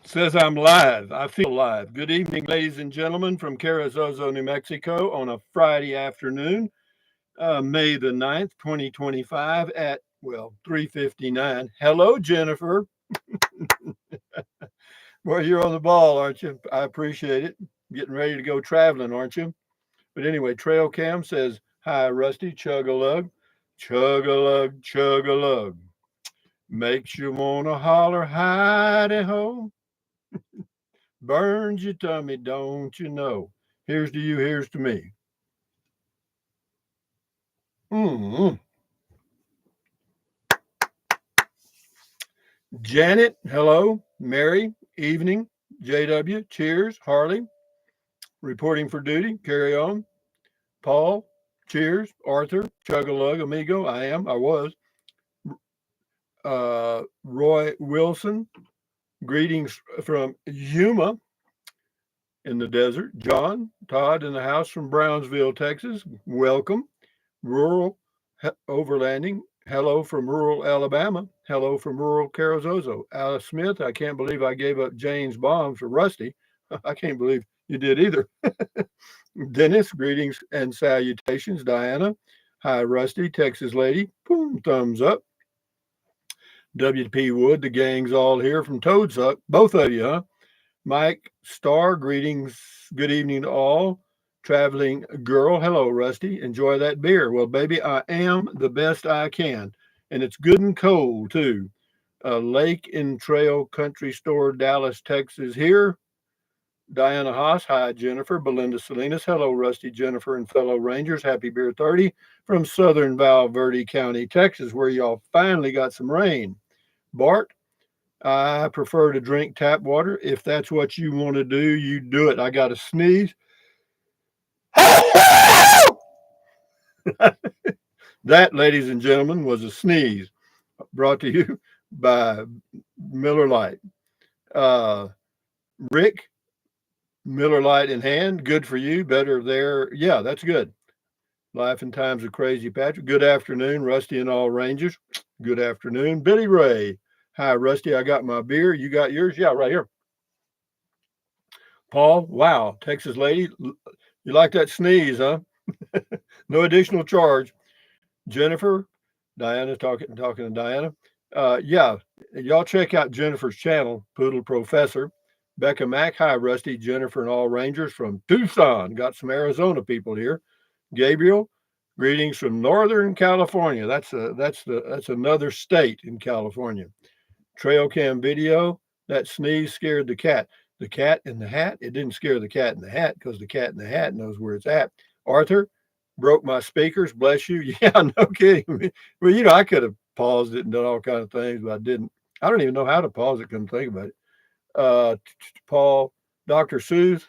Says I'm live. I feel live. Good evening, ladies and gentlemen, from Crusoe, New Mexico, on a Friday afternoon, May the 9th, 2025, at, well, 3:59. Hello, Jennifer. Well, you're on the ball, aren't you? I appreciate it. Getting ready to go traveling, aren't you? But anyway, Trail Cam says, hi, Rusty, chug a lug, chug a lug, chug a lug. Makes you want to holler, hidey ho. Burns your tummy, don't you know? Here's to you, here's to me. Mm. Janet, hello. Mary, evening. JW, cheers. Harley, reporting for duty. Carry on. Paul, cheers. Arthur, chug a lug, amigo. I was. Roy Wilson, greetings from Yuma in the desert. John, Todd in the house from Brownsville, Texas. Welcome. Rural overlanding. Hello from rural Alabama. Hello from rural Carazozo. Alice Smith, I can't believe I gave up Jane's bombs for Rusty. I can't believe you did either. Dennis, greetings and salutations. Diana, hi, Rusty. Texas lady, boom, thumbs up. WP Wood, the gang's all here from Toadsuck. Both of you, huh? Mike Starr, greetings. Good evening to all. Traveling girl, hello, Rusty. Enjoy that beer. Well, baby, I am the best I can. And it's good and cold, too. Lake and Trail Country Store, Dallas, Texas, here. Diana Haas, hi, Jennifer. Belinda Salinas, hello, Rusty, Jennifer, and fellow Rangers. Happy Beer 30 from southern Val Verde County, Texas, where y'all finally got some rain. Bart, I prefer to drink tap water. If that's what you want to do, you do it. I got to sneeze. That, ladies and gentlemen, was a sneeze brought to you by Miller Lite. Uh, Rick, Miller Lite in hand. Good for you. Better there. Yeah, that's good. Life and Times of Crazy Patrick. Good afternoon, Rusty and all Rangers. Good afternoon. Billy Ray. Hi, Rusty. I got my beer. You got yours? Yeah, right here. Paul, wow. Texas lady. You like that sneeze, huh? No additional charge. Jennifer, Diana, talking to Diana. Yeah, y'all check out Jennifer's channel, Poodle Professor. Becca Mack, hi, Rusty, Jennifer, and all Rangers from Tucson. Got some Arizona people here. Gabriel, greetings from Northern California. That's another state in California. Trail cam video. That sneeze scared the cat. The cat in the hat. It didn't scare the cat in the hat because the cat in the hat knows where it's at. Arthur, broke my speakers. Bless you. Yeah, no kidding. Well, I could have paused it and done all kinds of things, but I didn't. I don't even know how to pause it. Couldn't think about it. Paul, Dr. Seuss,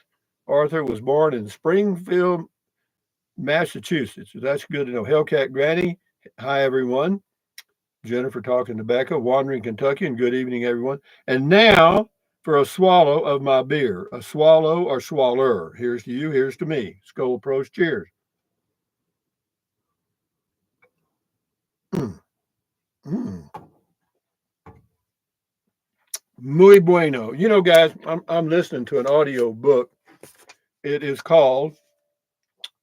Arthur was born in Springfield, Massachusetts. That's good to know. Hellcat Granny, hi everyone. Jennifer talking to Becca, Wandering Kentucky, and good evening, everyone. And now for a swallow of my beer, a swallow or swaller. Here's to you, here's to me. Skull Pros, cheers. Mm, mm. Muy bueno. Guys, I'm listening to an audio book. It is called,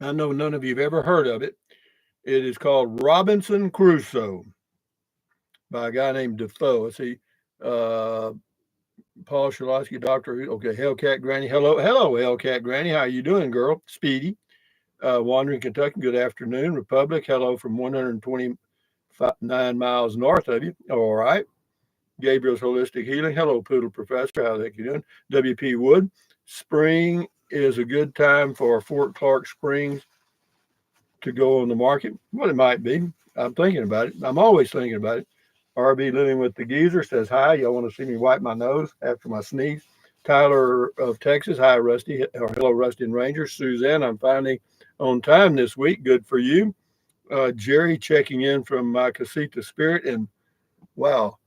I know none of you have ever heard of it. It is called Robinson Crusoe by a guy named Defoe. See, uh, Paul Shalosky, Doctor. Okay, Hellcat Granny. Hello, Hellcat Granny. How you doing, girl? Speedy. Wandering Kentucky. Good afternoon, Republic. Hello from 129 miles north of you. All right. Gabriel's Holistic Healing. Hello, Poodle Professor. How the heck you doing? WP Wood. Spring is a good time for Fort Clark Springs to go on the market. Well, it might be. I'm thinking about it. I'm always thinking about it. RB Living with the Geezer says, hi. Y'all want to see me wipe my nose after my sneeze? Tyler of Texas. Hi, Rusty. Or hello, Rusty and Rangers. Suzanne, I'm finally on time this week. Good for you. Jerry checking in from my Casita Spirit. And wow,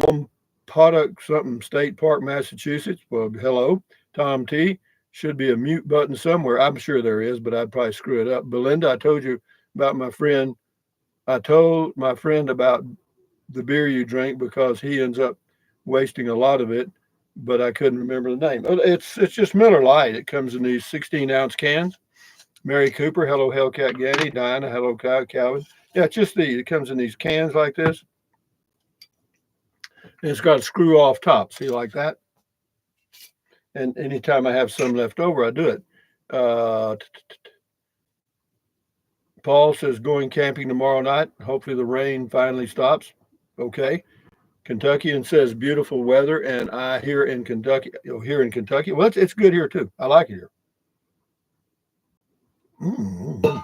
one Poddock something State Park, Massachusetts. Well, hello. Tom T. Should be a mute button somewhere. I'm sure there is, but I'd probably screw it up. Belinda, I told you about my friend. I told my friend about the beer you drink because he ends up wasting a lot of it but I couldn't remember the name. It's just Miller Lite. It comes in these 16-ounce cans. Mary Cooper, hello Hellcat Gaddy. Diana, hello Calvin. Yeah, it's just these. It comes in these cans like this, and it's got a screw off top. See, like that. And anytime I have some left over, I do it. Uh, Paul says going camping tomorrow night. Hopefully the rain finally stops. Okay. Kentuckian says beautiful weather, and I here in Kentucky. Here in Kentucky, well, it's good here too. I like it here. Mm-hmm.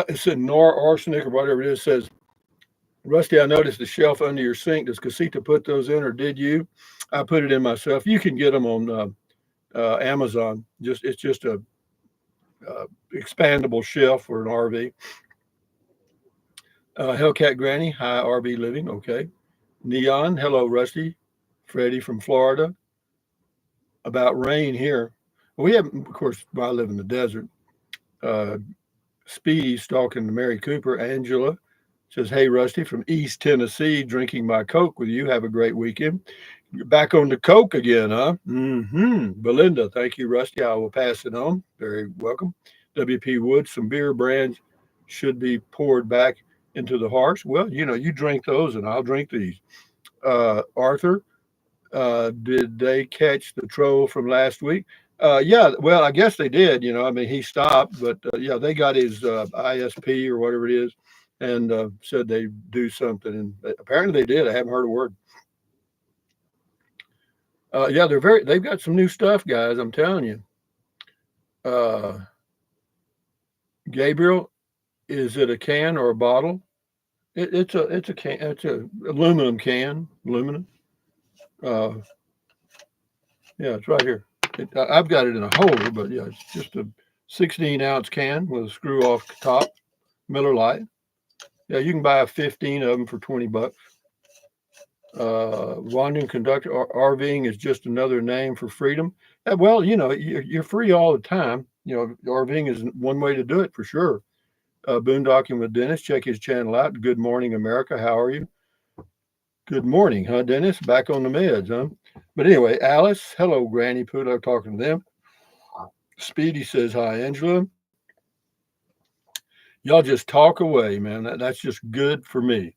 It's in Nor arsenic or whatever it is. Says Rusty, I noticed the shelf under your sink. Does Casita put those in, or did you? I put it in myself. You can get them on Amazon. It's just a expandable shelf for an RV. Hellcat Granny, hi RV living. Okay. Neon, hello Rusty. Freddie from Florida. About rain here. We have, of course, I live in the desert. Uh, Speedy's talking to Mary Cooper. Angela says, hey, Rusty from East Tennessee, drinking my Coke with you. Have a great weekend. You're back on the Coke again, huh? Mm-hmm. Belinda, thank you, Rusty. I will pass it on. Very welcome. WP Wood, some beer brands should be poured back into the hearse. Well, you drink those and I'll drink these. Arthur, did they catch the troll from last week? Yeah, well, I guess they did. I mean, he stopped, but yeah, they got his ISP or whatever it is, and said they do something, and apparently they did. I haven't heard a word. Yeah, they've got some new stuff, guys. I'm telling you. Uh, Gabriel, is it a can or a bottle? It's a can. It's a aluminum can. Aluminum. Uh, yeah, it's right here. I've got it in a holder, but yeah, it's just a 16-ounce can with a screw off top. Miller Lite. Yeah, you can buy 15 of them for $20. Wandering conductor RVing is just another name for freedom. Well, you're free all the time. RVing is one way to do it for sure. Boondocking with Dennis. Check his channel out. Good morning, America. How are you? Good morning, huh, Dennis? Back on the meds, huh? But anyway, Alice, hello, Granny Poodle. Talking to them. Speedy says hi, Angela. Y'all just talk away, man. That's just good for me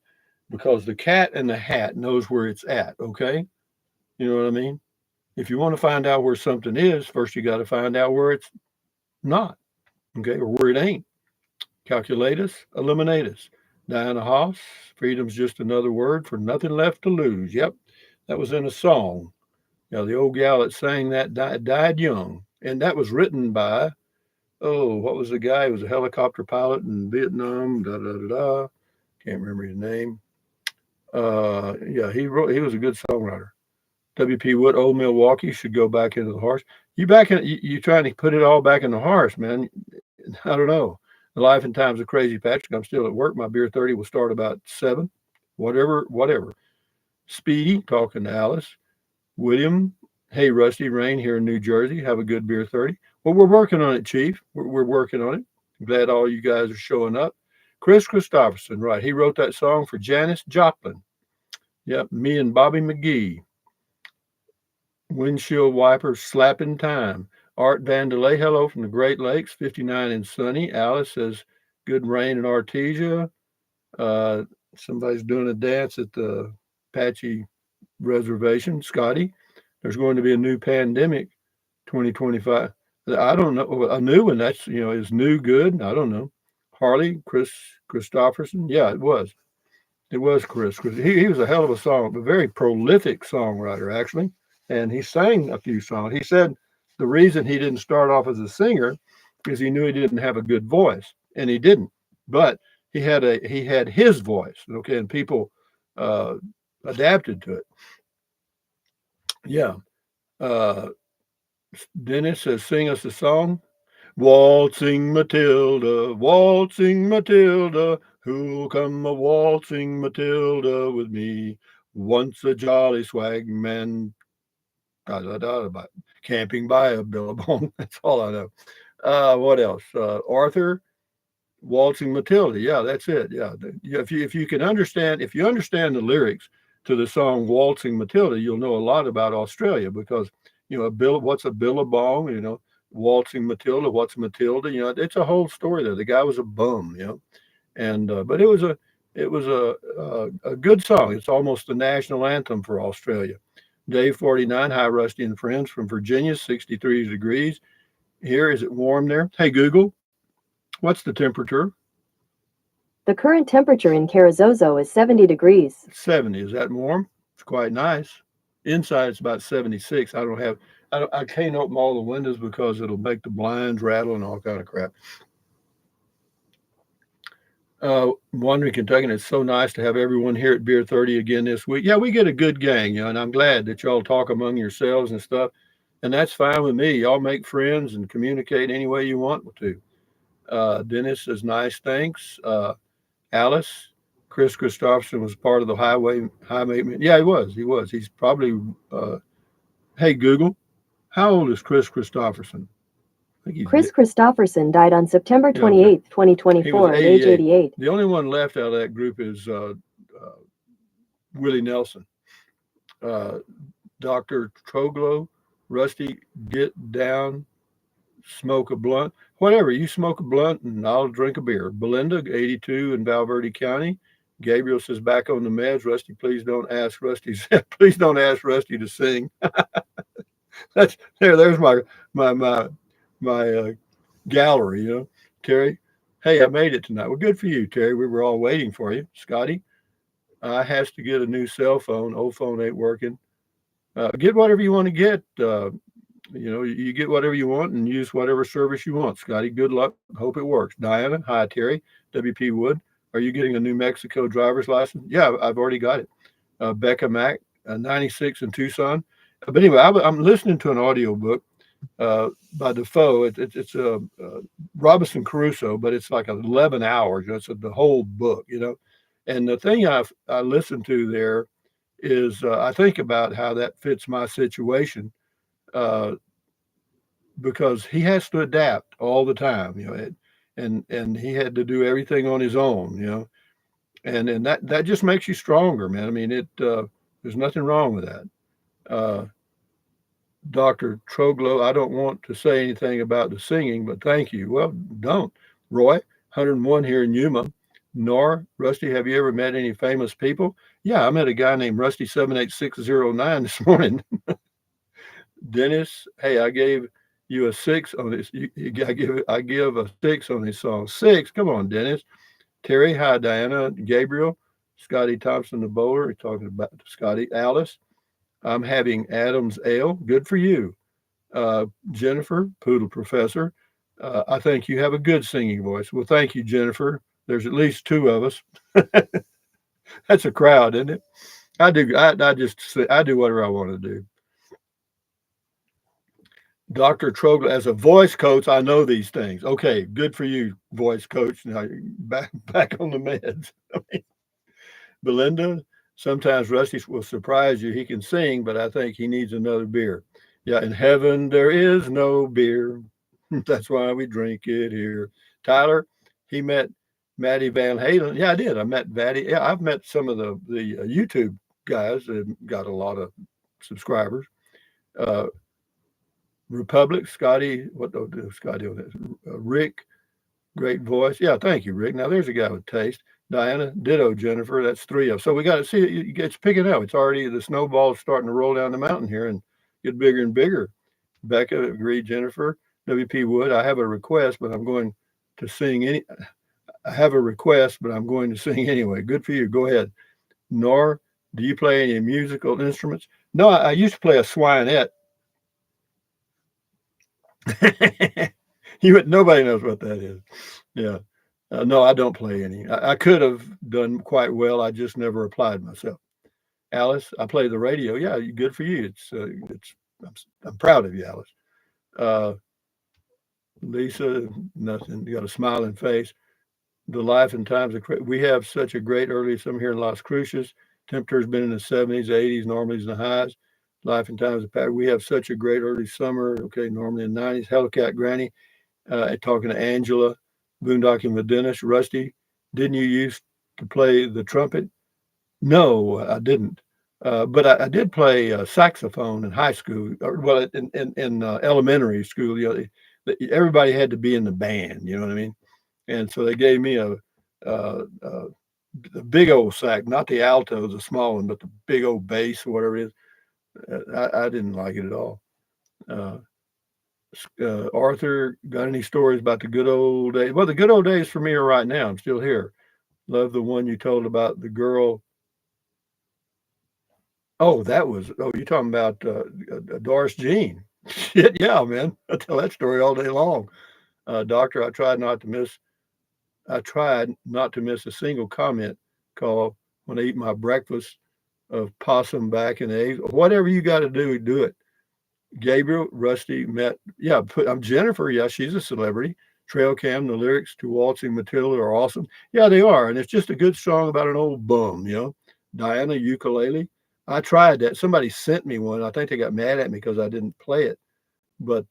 because the cat in the hat knows where it's at. Okay, you know what I mean? If you want to find out where something is, first you got to find out where it's not. Okay, or where it ain't. Calculate us, eliminate us. Diana Hoss, freedom's just another word for nothing left to lose. Yep, that was in a song. Yeah, the old gal that sang that died young. And that was written by, what was the guy? He was a helicopter pilot in Vietnam. Da da da da. Can't remember his name. Yeah, he was a good songwriter. WP Wood, Old Milwaukee should go back into the horse. You trying to put it all back in the horse, man. I don't know. The life and times of Crazy Patrick. I'm still at work. My beer 30 will start about 7. Whatever. Speedy, talking to Alice. William, hey, Rusty, Rain here in New Jersey. Have a good beer 30. Well, we're working on it, Chief. We're working on it. I'm glad all you guys are showing up. Chris Christopherson, right. He wrote that song for Janis Joplin. Yep, me and Bobby McGee. Windshield wiper slapping time. Art Vandelay, hello from the Great Lakes, 59 and sunny. Alice says, good rain in Artesia. Somebody's doing a dance at the Apache Reservation. Scotty, there's going to be a new pandemic 2025. I don't know. A new one, is new good? I don't know. Harley, Christopherson. Yeah, it was. It was Chris. He was a hell of a a very prolific songwriter, actually. And he sang a few songs. He said the reason he didn't start off as a singer is he knew he didn't have a good voice, and he didn't. But he had his voice, okay, and people uh, adapted to it. Yeah. Uh, Dennis says, sing us a song. Waltzing Matilda, who'll come a waltzing Matilda with me? Once a jolly swag man, about camping by a billabong. That's all I know. What else? Arthur, Waltzing Matilda. Yeah, that's it. Yeah. Yeah, if you can understand, if you understand the lyrics to the song Waltzing Matilda, you'll know a lot about Australia because, what's a billabong, waltzing Matilda, what's Matilda, it's a whole story there. The guy was a bum, and but it was a good song. It's almost the national anthem for Australia. Day 49, hi Rusty and friends from Virginia, 63 degrees. Here, is it warm there? Hey Google, what's the temperature? The current temperature in Carrizozo is 70 degrees. 70. Is that warm? It's quite nice. Inside it's about 76. I can't open all the windows because it'll make the blinds rattle and all kind of crap. Wandering Kentucky, and it's so nice to have everyone here at Beer 30 again this week. Yeah, we get a good gang, and I'm glad that y'all talk among yourselves and stuff. And that's fine with me. Y'all make friends and communicate any way you want to. Dennis says nice, thanks. Alice, Chris Christopherson was part of the high maintenance. Yeah, he was. He was. He's probably. Hey Google, how old is Chris Christopherson? I think Chris Christopherson died on September 28, 2024, at age 88. The only one left out of that group is Willie Nelson. Dr. Troglow, Rusty, get down, smoke a blunt. Whatever, you smoke a blunt and I'll drink a beer. Belinda, 82 in Valverde County. Gabriel says back on the meds. Rusty, please don't ask Rusty. Please don't ask Rusty to sing. That's there. There's my gallery. Terry. Hey, I made it tonight. Well, good for you, Terry. We were all waiting for you. Scotty, I has to get a new cell phone. Old phone ain't working. Get whatever you want to get. You get whatever you want and use whatever service you want. Scotty, good luck. Hope it works. Diana, hi, Terry. WP Wood, are you getting a New Mexico driver's license? Yeah, I've already got it. Becca Mack, 96 in Tucson. But anyway, I'm listening to an audio book by Defoe. It's a Robinson Crusoe, but it's like 11 hours. It's the whole book, And the thing I listened to there is I think about how that fits my situation. Because he has to adapt all the time, and he had to do everything on his own, and that just makes you stronger, man. I mean, there's nothing wrong with that. Uh, Dr. Troglow, I don't want to say anything about the singing, but thank you. Well, don't. Roy, 101 here in Yuma. Nor, Rusty, have you ever met any famous people? Yeah, I met a guy named Rusty 78609 this morning. Dennis, hey, I gave you a 6 on this. I give a 6 on this song. 6. Come on, Dennis. Terry, hi, Diana. Gabriel, Scotty Thompson, the bowler. Talking about Scotty. Alice, I'm having Adam's ale. Good for you. Jennifer, Poodle Professor. I think you have a good singing voice. Well, thank you, Jennifer. There's at least 2 of us. That's a crowd, isn't it? I do. I do whatever I want to do. Dr. Trogler, as a voice coach, I know these things. Okay, good for you, voice coach. Now you're back on the meds. Belinda, sometimes Rusty will surprise you. He can sing, but I think he needs another beer. Yeah, in heaven there is no beer. That's why we drink it here. Tyler, he met Maddie Van Halen. Yeah, I did. I met Maddie. Yeah, I've met some of the YouTube guys that got a lot of subscribers. Uh, Republic, Scotty, what do Scotty on this? Rick, great voice. Yeah, thank you, Rick. Now there's a guy with taste. Diana, ditto, Jennifer. That's 3 of. So we got to see it's picking up. It's already the snowball's starting to roll down the mountain here and get bigger and bigger. Becca, agreed, Jennifer. WP Wood, I have a request, but I'm going to sing any. I have a request, but I'm going to sing anyway. Good for you. Go ahead. Nor, do you play any musical instruments? No, I used to play a swinette. Nobody knows what that is. Yeah. No, I don't play any. I could have done quite well. I just never applied myself. Alice, I play the radio. Yeah, good for you. I'm proud of you, Alice. Uh, Lisa, nothing. You got a smiling face. The life and times of we have such a great early summer here in Las Cruces. Temperature's been in the 70s, 80s, normally in the highs. Life and times of we have such a great early summer. Okay, normally in the 90s. Hellcat Granny, talking to Angela. Boondocking with Dennis. Rusty, didn't you used to play the trumpet? No, I didn't. But I did play saxophone in high school, or well, in elementary school. Everybody had to be in the band. You know what I mean? And so they gave me a the big old sax, not the alto, the small one, but the big old bass or whatever it is. I didn't like it at all. Uh, Arthur, got any stories about the good old days? Well, the good old days for me are right now. I'm still here. Love the one you told about the girl. Oh, that was. Oh, you're talking about Doris Jean. Shit, yeah, man. I tell that story all day long. Doctor, I tried not to miss a single comment call when I eat my breakfast of possum back and eggs. Whatever you got to do, do it. Gabriel, Rusty, Matt. Yeah, I'm Jennifer. Yeah, she's a celebrity. Trail Cam, the lyrics to Waltzing Matilda are awesome. Yeah, they are. And it's just a good song about an old bum. Diana, ukulele. I tried that. Somebody sent me one. I think they got mad at me because I didn't play it. But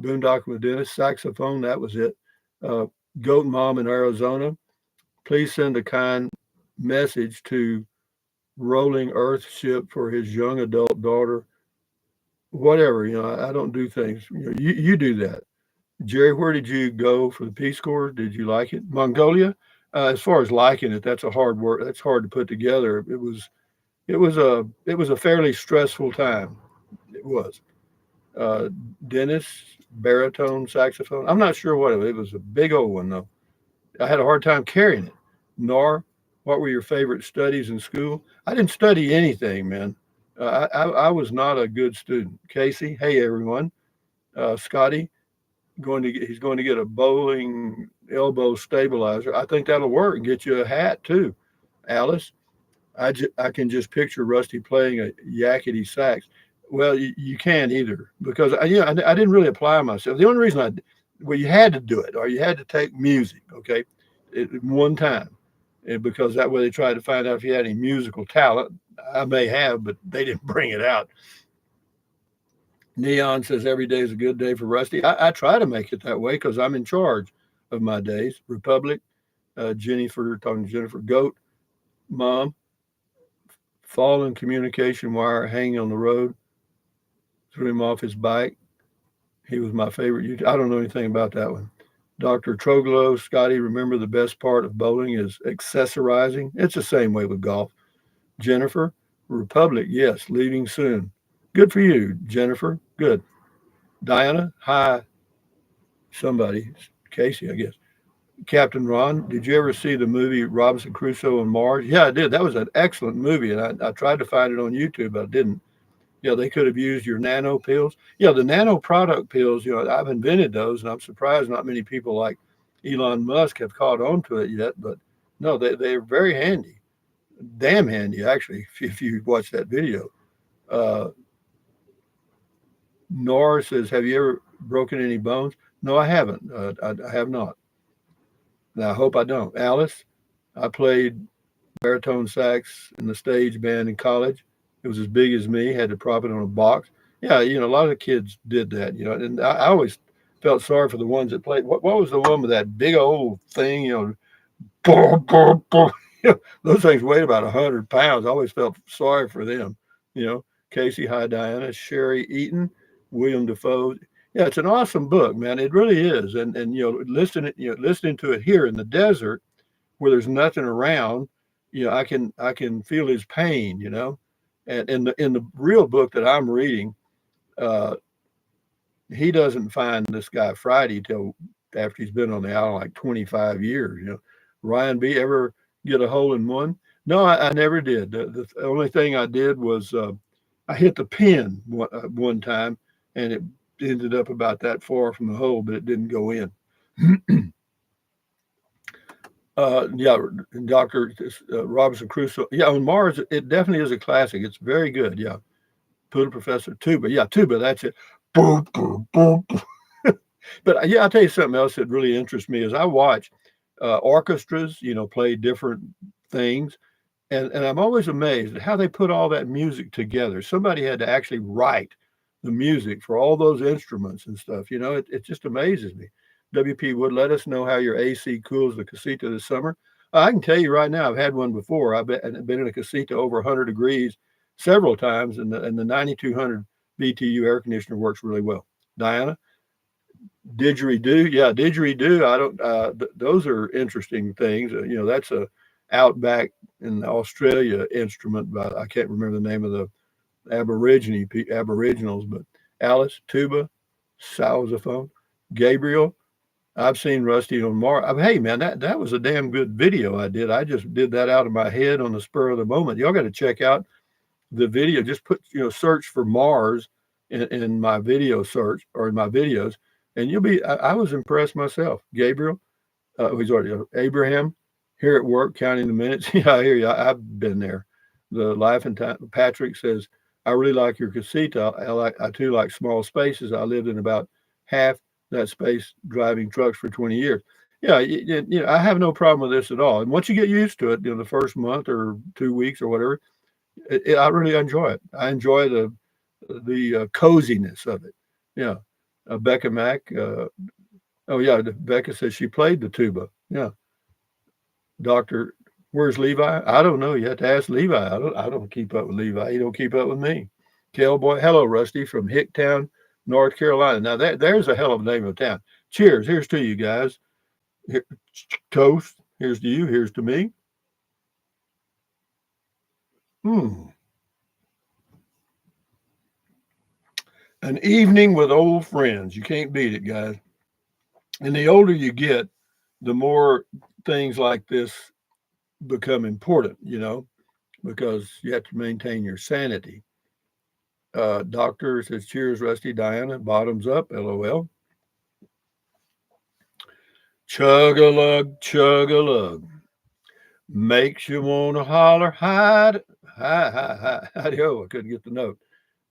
Boondock with Dennis, saxophone, that was it. Uh, Goat Mom in Arizona. Please send a kind message to Rolling Earth Ship for his young adult daughter. Whatever, I don't do things. You do that. Jerry, where did you go for the Peace Corps? Did you like it? Mongolia? As far as liking it, that's a hard work. That's hard to put together. It was a fairly stressful time. It was. Uh, Dennis, baritone saxophone. I'm not sure what it was. It was a big old one though. I had a hard time carrying it. Nor, what were your favorite studies in school? I didn't study anything, man. I was not a good student. Casey, hey everyone. Scotty, he's going to get a bowling elbow stabilizer. I think that'll work and get you a hat too. Alice, I can just picture Rusty playing a yakety sax. Well, you can't either because I didn't really apply myself. The only reason well, you had to do it or you had to take music, okay, one time, because that way they tried to find out if you had any musical talent. I may have, but they didn't bring it out. Neon says every day is a good day for Rusty. I try to make it that way because I'm in charge of my days. Republic, Jennifer, talking to Jennifer, Goat, Mom, fallen communication wire hanging on the road, threw him off his bike. He was my favorite. I don't know anything about that one. Dr. Troglo, Scotty, remember the best part of bowling is accessorizing. It's the same way with golf. Jennifer, Republic, yes, leaving soon. Good for you, Jennifer. Good. Diana, hi, somebody, Casey, I guess. Captain Ron, did you ever see the movie Robinson Crusoe on Mars? Yeah, I did. That was an excellent movie, and I tried to find it on YouTube, but I didn't. Yeah, they could have used your nano pills. Yeah, the nano product pills, I've invented those, and I'm surprised not many people like Elon Musk have caught on to it yet. But no, they're very handy. Damn handy, actually, if you watch that video. Uh, Nora says, have you ever broken any bones? No, I haven't. I have not. Now, I hope I don't. Alice, I played baritone sax in the stage band in college. It was as big as me, had to prop it on a box. Yeah, a lot of kids did that, and I always felt sorry for the ones that played. What was the one with that big old thing, boom, boom, boom. Those things weighed about 100 pounds. I always felt sorry for them. You know, Casey, hi, Diana, Sherry Eaton, William Defoe. Yeah, it's an awesome book, man. It really is. And listening to it here in the desert where there's nothing around, I can feel his pain, And in the real book that I'm reading, uh, he doesn't find this guy Friday till after he's been on the island like 25 years. Ryan B. ever get a hole in one? No, I never did. The only thing I did was I hit the pin one time, and it ended up about that far from the hole, but it didn't go in. Yeah, Doctor Robinson Crusoe. Yeah, on Mars, it definitely is a classic. It's very good. Yeah, Poodle Professor Tuba. Yeah, Tuba. That's it. Boom, boom, boom. But yeah, I'll tell you something else that really interests me is I watch orchestras, play different things, and I'm always amazed at how they put all that music together. Somebody had to actually write the music for all those instruments and stuff. It just amazes me. WP Wood, let us know how your AC cools the casita this summer. I can tell you right now, I've had one before. I've been in a casita over 100 degrees several times, and the 9200 BTU air conditioner works really well. Diana, didgeridoo, yeah, didgeridoo. I don't. Those are interesting things. That's a outback in Australia instrument, but I can't remember the name of the Aboriginals. But Alice, tuba, saxophone, Gabriel. I've seen Rusty on Mars. Hey man, that was a damn good video I did. I just did that out of my head on the spur of the moment. Y'all got to check out the video. Just put search for Mars in my video search or in my videos, and you'll be. I was impressed myself. Gabriel, he's already Abraham here at work counting the minutes. Yeah, I hear you. I've been there. The life and time. Patrick says, I really like your casita. I too like small spaces. I lived in about half that space driving trucks for 20 years. Yeah, I have no problem with this at all. And once you get used to it, the first month or 2 weeks or whatever, I really enjoy it. I enjoy the coziness of it. Yeah, Becca Mack. Oh yeah, Becca says she played the tuba. Yeah, Doctor, where's Levi? I don't know. You have to ask Levi. I don't keep up with Levi. He don't keep up with me. Cowboy, hello, Rusty from Hicktown, North Carolina. Now there's a hell of a name of a town. Cheers. Here's to you guys. Here, toast. Here's to you. Here's to me. Hmm. An evening with old friends. You can't beat it, guys. And the older you get, the more things like this become important, because you have to maintain your sanity. Doctor says, cheers, Rusty. Diana, bottoms up, LOL. Chug a lug, chug a lug. Makes you want to holler, hide, hi, hi, hi, hi, ho. I couldn't get the note.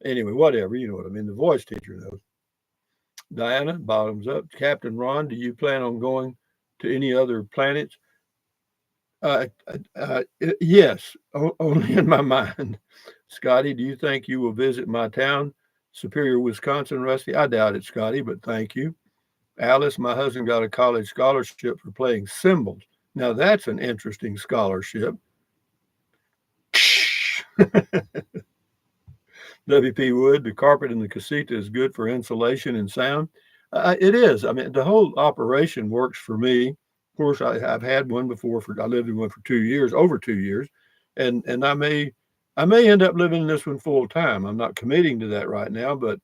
Anyway, whatever, you know what I mean. The voice teacher knows. Diana, bottoms up. Captain Ron, do you plan on going to any other planets? Yes, only in my mind. Scotty, do you think you will visit my town, Superior, Wisconsin, Rusty? I doubt it, Scotty, but thank you. Alice, my husband got a college scholarship for playing cymbals. Now that's an interesting scholarship. WP Wood, the carpet in the casita is good for insulation and sound. It is. I mean, the whole operation works for me. Of course, I've had one before. I lived in one for 2 years, over 2 years, and I may end up living in this one full time. I'm not committing to that right now, but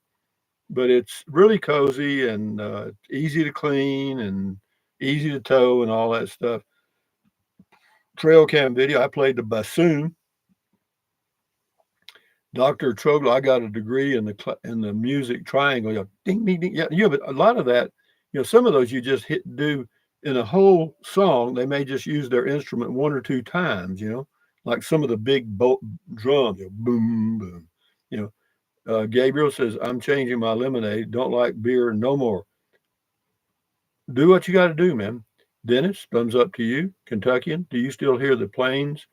it's really cozy and easy to clean and easy to tow and all that stuff. Trail cam video. I played the bassoon. Dr. Trogle, I got a degree in the music triangle. Ding, ding, ding. Yeah, but a lot of that, some of those you just do in a whole song. They may just use their instrument one or two times, like some of the big drums, boom, boom. Gabriel says, I'm changing my lemonade. Don't like beer no more. Do what you got to do, man. Dennis, thumbs up to you. Kentuckian, do you still hear the planes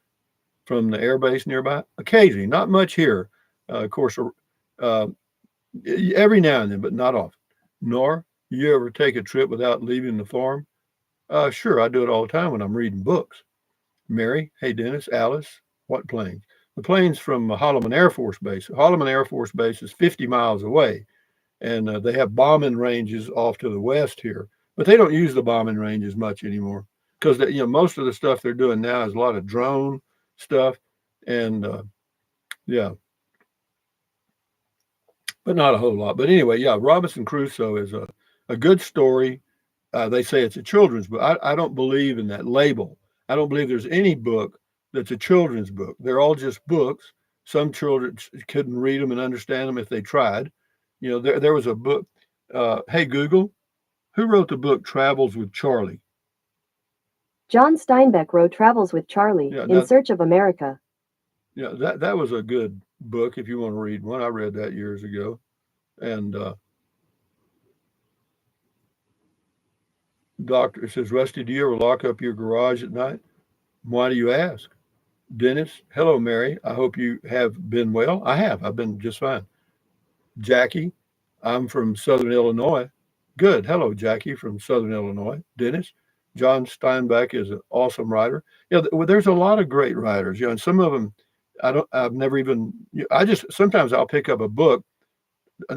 from the air base nearby? Occasionally, not much here. Of course, uh, every now and then, but not often. Nor, you ever take a trip without leaving the farm? Sure, I do it all the time when I'm reading books. Mary, hey Dennis, Alice, what planes? The planes from Holloman Air Force Base. Holloman Air Force Base is 50 miles away, and they have bombing ranges off to the west here, but they don't use the bombing ranges much anymore because most of the stuff they're doing now is a lot of drone stuff, and yeah, but not a whole lot. But anyway, yeah, Robinson Crusoe is a good story. They say it's a children's book. I don't believe in that label. I don't believe there's any book that's a children's book. They're all just books. Some children couldn't read them and understand them if they tried. There was a book. Hey, Google, who wrote the book Travels with Charlie? John Steinbeck wrote Travels with Charlie, Yeah, In Search of America. Yeah, that was a good book if you want to read one. I read that years ago. And Doctor says, Rusty, do you ever lock up your garage at night? Why do you ask? Dennis, hello, Mary. I hope you have been well. I have. I've been just fine. Jackie, I'm from Southern Illinois. Good. Hello, Jackie from Southern Illinois. Dennis. John Steinbeck is an awesome writer. Yeah, well, there's a lot of great writers. And some of them, I've never even. I just sometimes I'll pick up a book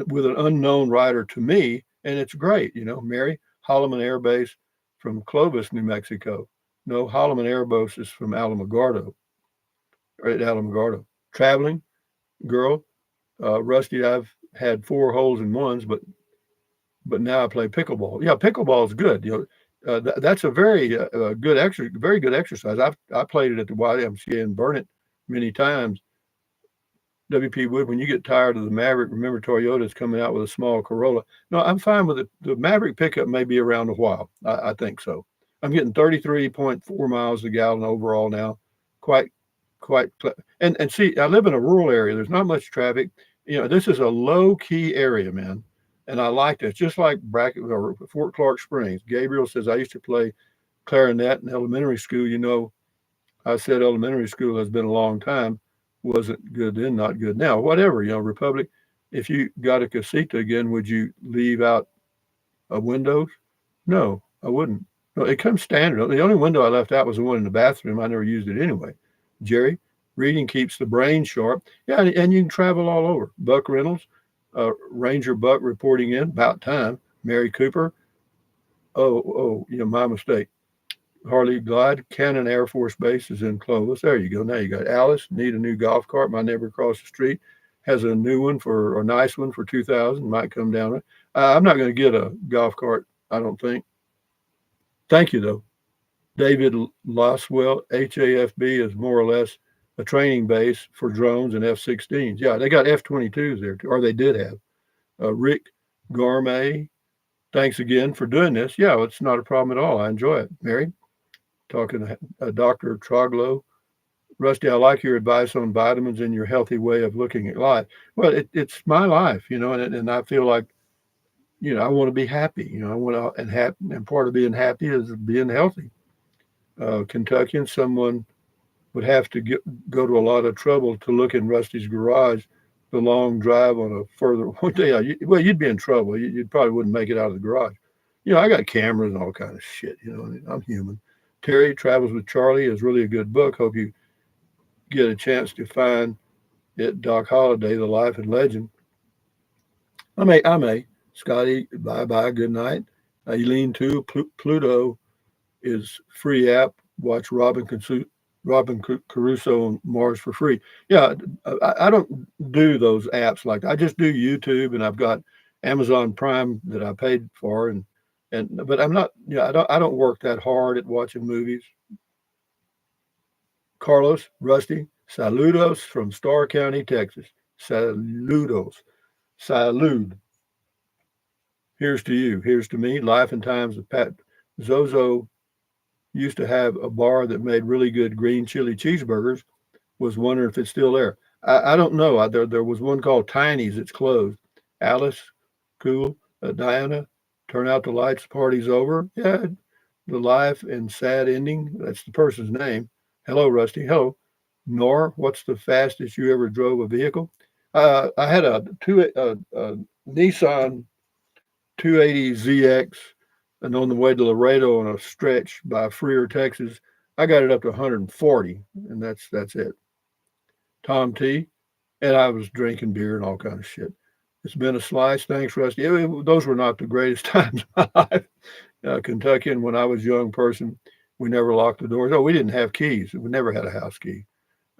with an unknown writer to me, and it's great. Mary Holloman Air Base from Clovis, New Mexico. No, Holloman Air Base is from Alamogordo, or at Alamogordo. Traveling girl, Rusty. I've had four holes in ones, but now I play pickleball. Yeah, pickleball is good. That's a very good very good exercise. I played it at the YMCA and burn it many times. WP Wood, when you get tired of the Maverick, remember Toyota's coming out with a small Corolla. No, I'm fine with it. The Maverick pickup may be around a while. I think so. I'm getting 33.4 miles a gallon overall now. Quite, quite. And see, I live in a rural area. There's not much traffic. This is a low key area, man. And I like this. Just like Brackett or Fort Clark Springs. Gabriel says, I used to play clarinet in elementary school. I said elementary school has been a long time. Wasn't good then, not good now. Whatever, Republic. If you got a casita again, would you leave out a windows? No, I wouldn't. No, it comes standard. The only window I left out was the one in the bathroom. I never used it anyway. Jerry, reading keeps the brain sharp. Yeah, and you can travel all over. Buck Reynolds, Ranger Buck reporting in. About time. Mary Cooper. Oh, my mistake. Harley Glide, Cannon Air Force Base is in Clovis. There you go. Now you got Alice. Need a new golf cart. My neighbor across the street has a new one a nice one for 2000. Might come down. I'm not going to get a golf cart. I don't think. Thank you though, David Loswell. HAFB is more or less a training base for drones and F-16s. Yeah, they got F-22s there, or they did have. Rick Gourmet. Thanks again for doing this. Yeah, it's not a problem at all. I enjoy it. Mary, talking to Dr. Troglo. Rusty, I like your advice on vitamins and your healthy way of looking at life. Well, it's my life, and I feel like, I want to be happy. I want to, and part of being happy is being healthy. Kentuckian, someone would have to go to a lot of trouble to look in Rusty's garage, the long drive on a further one day. Well, you'd be in trouble. You probably wouldn't make it out of the garage. I got cameras and all kind of shit. I'm human. Terry Travels with Charlie is really a good book. Hope you get a chance to find it. Doc Holliday, The Life and Legend. I may. Scotty, bye bye. Good night. Eileen too. Pluto is free app. Watch Robin Crusoe on Mars for free. Yeah, I don't do those apps like that. I just do YouTube, and I've got Amazon Prime that I paid for, and but I'm not. I don't work that hard at watching movies. Carlos Rusty, saludos from Starr County, Texas. Saludos, salud. Here's to you. Here's to me. Life and Times of Pat Zozo used to have a bar that made really good green chili cheeseburgers. Was wondering if it's still there. I don't know. There was one called Tiny's. It's closed. Alice, cool. Diana, turn out the lights. Party's over. Yeah, the life and sad ending. That's the person's name. Hello, Rusty. Hello. Nor, what's the fastest you ever drove a vehicle? I had a Nissan 280ZX, and on the way to Laredo on a stretch by Freer, Texas, I got it up to 140, and that's it. Tom T, and I was drinking beer and all kind of shit. It's been a slice. Thanks, Rusty. Those were not the greatest times of my life. Kentuckian, when I was a young person, we never locked the doors. Oh, we didn't have keys. We never had a house key.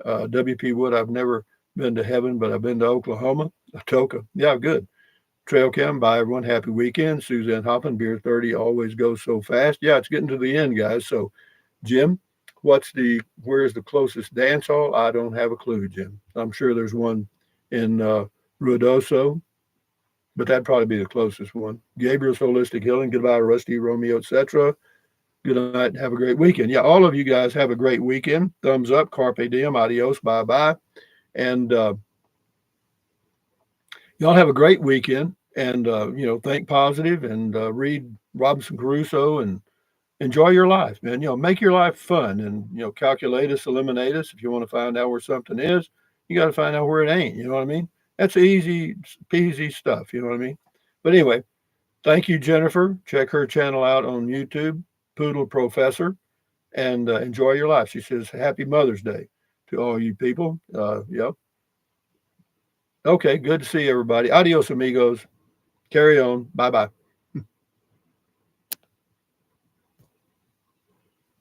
WP Wood, I've never been to heaven, but I've been to Oklahoma. Atoka. Yeah, good. Trail Cam, bye everyone. Happy weekend. Suzanne Hoppin, Beer 30 always goes so fast. Yeah, it's getting to the end, guys. So, Jim, where's the closest dance hall? I don't have a clue, Jim. I'm sure there's one in Ruidoso, but that'd probably be the closest one. Gabriel's Holistic Healing. Goodbye, Rusty, Romeo, etc. Good night. Have a great weekend. Yeah, all of you guys have a great weekend. Thumbs up. Carpe diem. Adios. Bye bye. And y'all have a great weekend. And think positive and read Robinson Crusoe and enjoy your life, man. Make your life fun and calculatus, eliminatus. If you want to find out where something is, you got to find out where it ain't. You know what I mean? That's easy peasy stuff. You know what I mean? But anyway, Thank you, Jennifer. Check her channel out on YouTube, Poodle Professor, and enjoy your life. She says, Happy Mother's Day to all you people. Yep. Okay, good to see everybody. Adios, amigos. Carry on. Bye bye.